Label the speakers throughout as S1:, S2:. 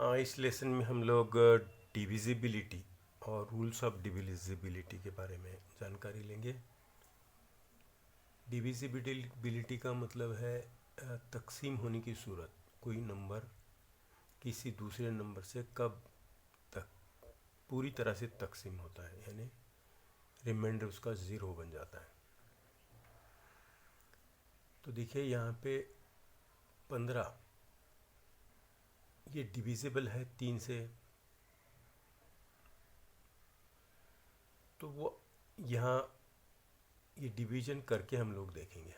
S1: इस लेसन में हम लोग डिविजिबिलिटी और रूल्स ऑफ डिविजिबिलिटी के बारे में जानकारी लेंगे। डिविजिबिलिटी का मतलब है तकसीम होने की सूरत। कोई नंबर किसी दूसरे नंबर से कब तक पूरी तरह से तकसीम होता है, यानी रिमाइंडर उसका ज़ीरो बन जाता है। तो देखिए यहाँ पे 15 ये डिविजिबल है 3 से, तो वो यहाँ ये डिवीजन करके हम लोग देखेंगे।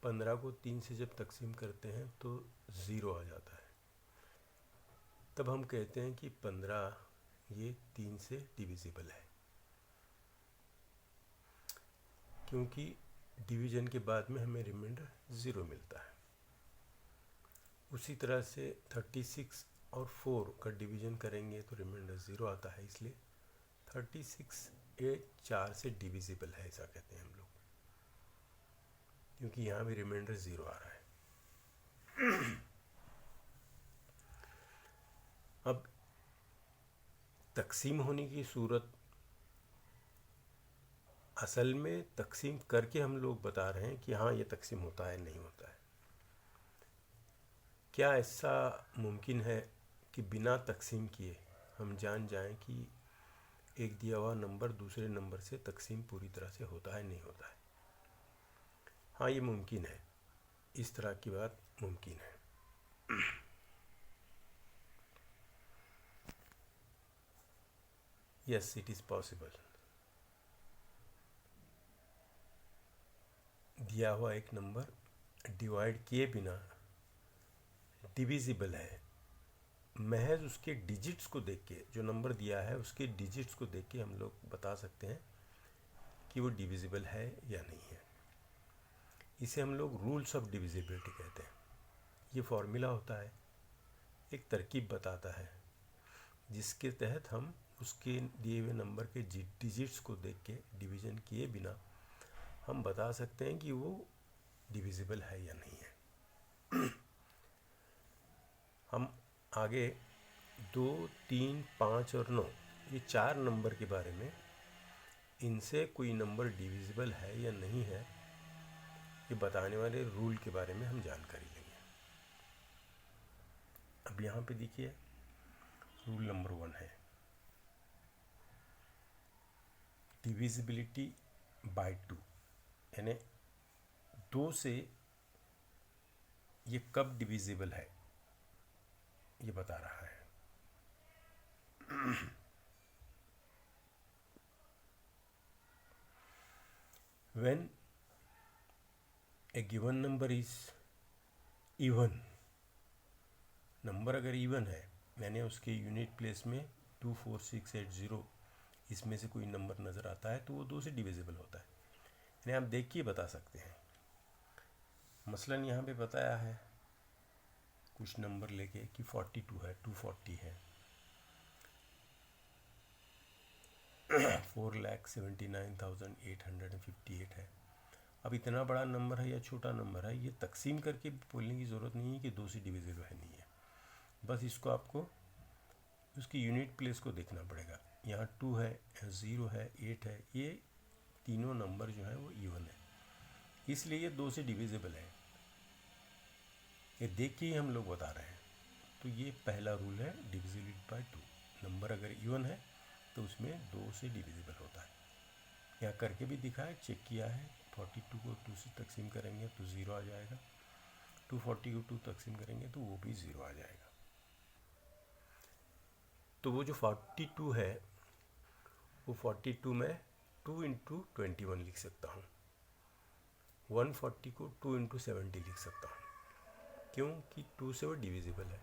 S1: 15 को 3 से जब तकसीम करते हैं तो ज़ीरो आ जाता है, तब हम कहते हैं कि 15 ये 3 से डिविजिबल है, क्योंकि डिवीजन के बाद में हमें रिमाइंडर ज़ीरो मिलता है। उसी तरह से 36 और 4 का डिवीजन करेंगे तो रिमाइंडर ज़ीरो आता है, इसलिए 36 ये 4 से डिविजिबल है, ऐसा कहते हैं हम लोग, क्योंकि यहाँ भी रिमाइंडर ज़ीरो आ रहा है। अब तकसीम होने की सूरत, असल में तकसीम करके हम लोग बता रहे हैं कि हाँ ये तकसीम होता है नहीं होता है। क्या ऐसा मुमकिन है कि बिना तकसीम किए हम जान जाएं कि एक दिया हुआ नंबर दूसरे नंबर से तकसीम पूरी तरह से होता है नहीं होता है? हाँ ये मुमकिन है, इस तरह की बात मुमकिन है। Yes, it is possible. दिया हुआ एक नंबर डिवाइड किए बिना डिविजिबल है, महज उसके डिजिट्स को देख के, जो नंबर दिया है उसके डिजिट्स को देख के हम लोग बता सकते हैं कि वो डिविजिबल है या नहीं है। इसे हम लोग रूल्स ऑफ डिविजिबिलिटी कहते हैं। ये फॉर्मूला होता है, एक तरकीब बताता है, जिसके तहत हम उसके दिए हुए नंबर के डिजिट्स को देख के डिवीजन किए बिना हम बता सकते हैं कि वो डिविजिबल है या नहीं है। हम आगे 2, 3, 5 और 9 ये 4 नंबर के बारे में, इनसे कोई नंबर डिविजिबल है या नहीं है, ये बताने वाले रूल के बारे में हम जानकारी लेंगे। अब यहाँ पे देखिए रूल नंबर 1 है डिविजिबिलिटी बाय 2, यानी 2 से ये कब डिविजिबल है ये बता रहा है। When a given number is even, number अगर इवन है, मैंने उसके यूनिट प्लेस में 2, 4, 6, 8, 0 इसमें से कोई नंबर नज़र आता है तो वो 2 से डिविजिबल होता है, यानी आप देख के बता सकते हैं। मसलन यहाँ पे बताया है कुछ नंबर लेके कि 42 है, 240 है, 4,79,858 है। अब इतना बड़ा नंबर है या छोटा नंबर है, ये तकसीम करके बोलने की ज़रूरत नहीं है कि 2 से डिविजिबल है नहीं है, बस इसको आपको उसकी यूनिट प्लेस को देखना पड़ेगा। यहाँ 2 है, 0 है, 8 है, ये तीनों नंबर जो है वो इवन है, इसलिए ये 2 से डिविजिबल है, ये देख के ही हम लोग बता रहे हैं। तो ये पहला रूल है डिविजिबिलिटी बाय 2। नंबर अगर इवन है तो उसमें 2 से डिविजिबल होता है। यहाँ करके भी दिखा है, चेक किया है। 42 को 2 से तकसीम करेंगे तो 0 आ जाएगा, 240 को 2 तकसीम करेंगे तो वो भी 0 आ जाएगा। तो वो जो 42 है वो 42 में 2 × 21 लिख सकता हूँ, 140 को 2 × 70 लिख सकता हूँ, क्योंकि 2 से वो डिविजिबल है।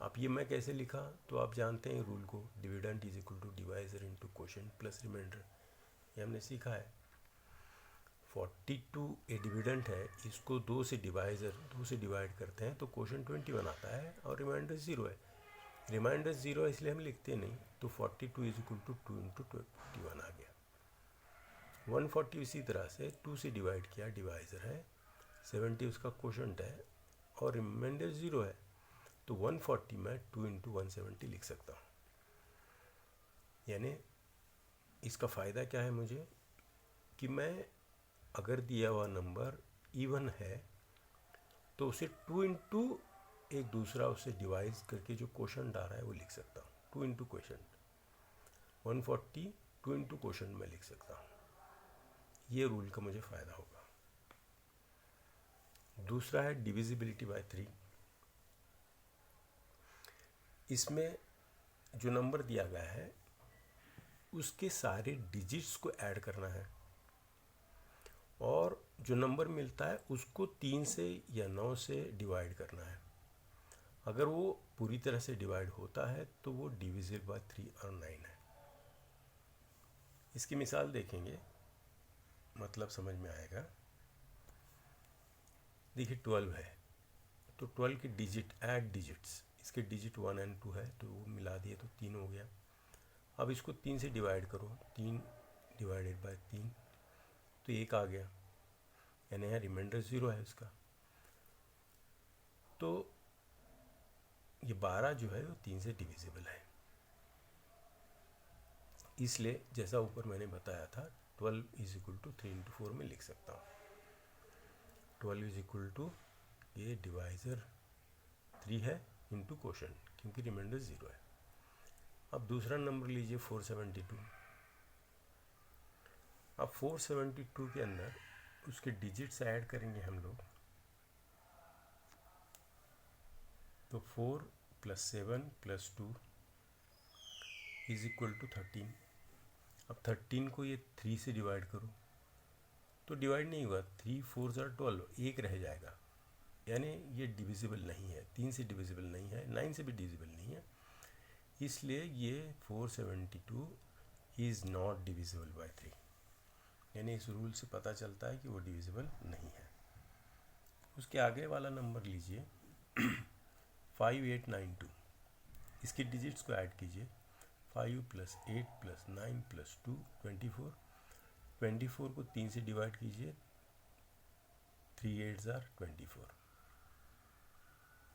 S1: अब ये मैं कैसे लिखा, तो आप जानते हैं रूल को, dividend is equal to divisor into quotient plus remainder, ये हमने सीखा है। 42 ए डिविडेंट है, इसको 2 से डिवाइड करते हैं तो क्वोशेंट 21 आता है और रिमाइंडर 0 है। रिमाइंडर 0 है इसलिए हम लिखते नहीं, तो 42 इज इक्वल टू 2 × 21 आ गया। 140 इसी तरह से 2 से डिवाइड किया, डिवाइजर है, 70 उसका क्वोशेंट है और रिमाइंडर 0 है, तो 140 में 2 इंटू 170 लिख सकता हूँ। यानी इसका फ़ायदा क्या है मुझे कि मैं अगर दिया हुआ नंबर इवन है तो उसे 2 इंटू एक दूसरा उसे डिवाइड करके जो क्वोशंट आ रहा है वो लिख सकता हूँ। 2 इंटू क्वोशंट 140 2 इंटू क्वोशंट में लिख सकता हूँ। ये रूल का मुझे फ़ायदा होगा। दूसरा है डिविजिबिलिटी बाय 3। इसमें जो नंबर दिया गया है उसके सारे डिजिट्स को ऐड करना है और जो नंबर मिलता है उसको 3 से या 9 से डिवाइड करना है। अगर वो पूरी तरह से डिवाइड होता है तो वो डिविजिबल बाय 3 और 9 है। इसकी मिसाल देखेंगे, मतलब समझ में आएगा। देखिए 12 है तो 12 के डिजिट ऐड डिजिट्स, इसके डिजिट 1 और 2 है तो वो मिला दिए तो 3 हो गया। अब इसको 3 से डिवाइड करो, 3 डिवाइडेड बाय 3 तो 1 आ गया, यानी यहाँ रिमाइंडर 0 है इसका। तो ये 12 जो है वो 3 से डिविजिबल है। इसलिए जैसा ऊपर मैंने बताया था 12 इज इक्वल टू 3 इंटू 4 में लिख सकता हूँ। 12 इज इक्वल टू ये डिवाइजर 3 है इंटू क्वोशंट, क्योंकि रिमाइंडर 0 है। अब दूसरा नंबर लीजिए 472। अब 472 के अंदर उसके डिजिट्स ऐड करेंगे हम लोग, तो 4 + 7 + 2 इज इक्वल टू 13। अब 13 को ये 3 से डिवाइड करो तो डिवाइड नहीं हुआ, 3 4 12, 1 रह जाएगा, यानी ये डिविजिबल नहीं है, 3 से डिविजिबल नहीं है, 9 से भी डिविजिबल नहीं है। इसलिए ये 472 इज़ नॉट डिविजिबल बाय 3, यानी इस रूल से पता चलता है कि वो डिविजिबल नहीं है। उसके आगे वाला नंबर लीजिए 5892। इसके डिजिट्स को ऐड कीजिए, 5 + 8 + 9 + 2 24। 24 को 3 से डिवाइड कीजिए, 3 8 = 24,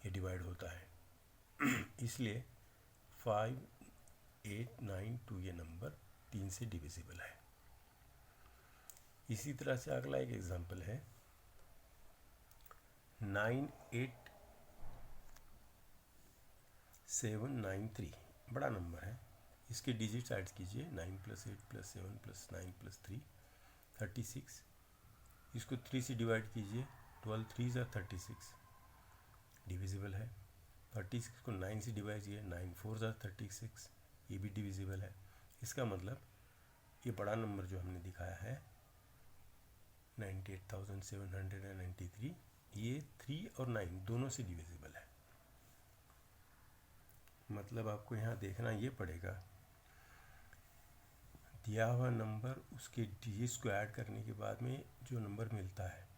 S1: ये डिवाइड होता है। इसलिए 5892 ये नंबर 3 से डिविजिबल है। इसी तरह से अगला एक एग्जांपल है 98793, बड़ा नंबर है। इसके डिजिट्स ऐड कीजिए, 9 + 8 + 7 + 9 + 3 36। इसको 3 से डिवाइड कीजिए, 12 3 = 36, डिविजिबल है। 36 को 9 से डिवाइड कीजिए, 9 4 = 36, ये भी डिविजिबल है। इसका मतलब ये बड़ा नंबर जो हमने दिखाया है 98,793, ये 3 और 9 दोनों से डिविजिबल है। मतलब आपको यहाँ देखना ये पड़ेगा, दिया हुआ नंबर उसके डिजिट्स को ऐड करने के बाद में जो नंबर मिलता है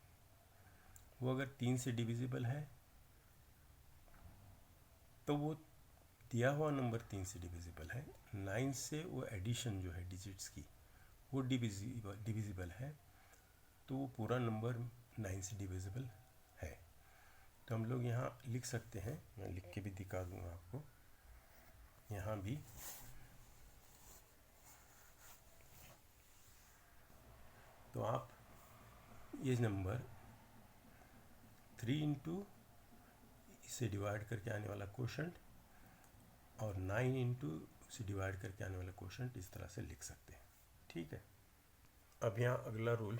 S1: वो अगर 3 से डिविजिबल है तो वो दिया हुआ नंबर 3 से डिविजिबल है। 9 से वो एडिशन जो है डिजिट्स की वो डिविजिबल है, तो वो पूरा नंबर 9 से डिविजिबल है। तो हम लोग यहाँ लिख सकते हैं, मैं लिख के भी दिखा दूँगा आपको यहाँ भी। तो आप ये नंबर 3 इंटू इसे डिवाइड करके आने वाला क्वोशंट और 9 इंटू इसे डिवाइड करके आने वाला क्वोशंट इस तरह से लिख सकते हैं। ठीक है। अब यहाँ अगला rule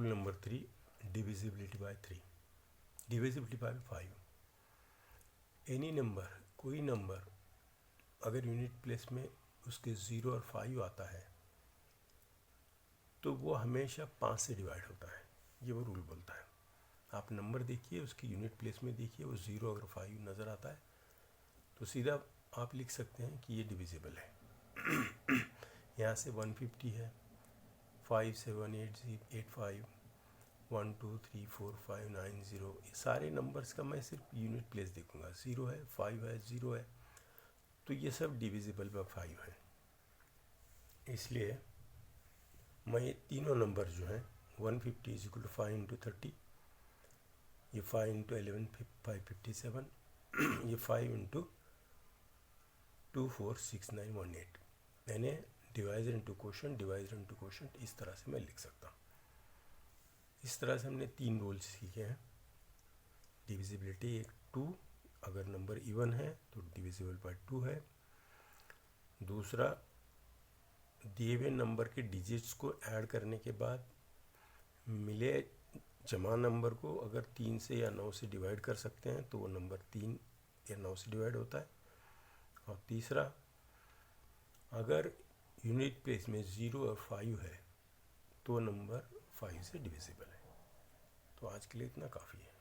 S1: number 3, divisibility bye 3, divisibility bye 5। Any number, कोई नंबर अगर यूनिट प्लेस में उसके 0 और 5 आता है तो वो हमेशा 5 से डिवाइड होता है, ये वो रूल बोलता है। आप नंबर देखिए, उसकी यूनिट प्लेस में देखिए, वो 0 अगर 5 नज़र आता है तो सीधा आप लिख सकते हैं कि ये डिविजिबल है। यहाँ से 150 है, 5 7 8 5 1 2 3 4 5 9 0, ये सारे नंबर्स का मैं सिर्फ यूनिट प्लेस देखूंगा। 0 है, 5 है, 0 है, तो ये सब डिविजिबल बाय 5 है। इसलिए मैं ये तीनों नंबर जो हैं 150 = 5 × 30, ये 5 इंटू 11 557, ये 5 इंटू 246918, यानी divisor into quotient, divisor into quotient, इस तरह से मैं लिख सकता हूँ। इस तरह से हमने 3 रूल्स सीखे हैं। डिविजिबिलिटी, एक 2, अगर नंबर इवन है तो डिविजिबल बाय 2 है। दूसरा, दिए हुए नंबर के डिजिट्स को ऐड करने के बाद मिले जमा नंबर को अगर 3 से या 9 से डिवाइड कर सकते हैं तो वो नंबर 3 या 9 से डिवाइड होता है। और तीसरा, अगर यूनिट प्लेस में 0 और 5 है तो नंबर 5 से डिविजिबल है। तो आज के लिए इतना काफ़ी है।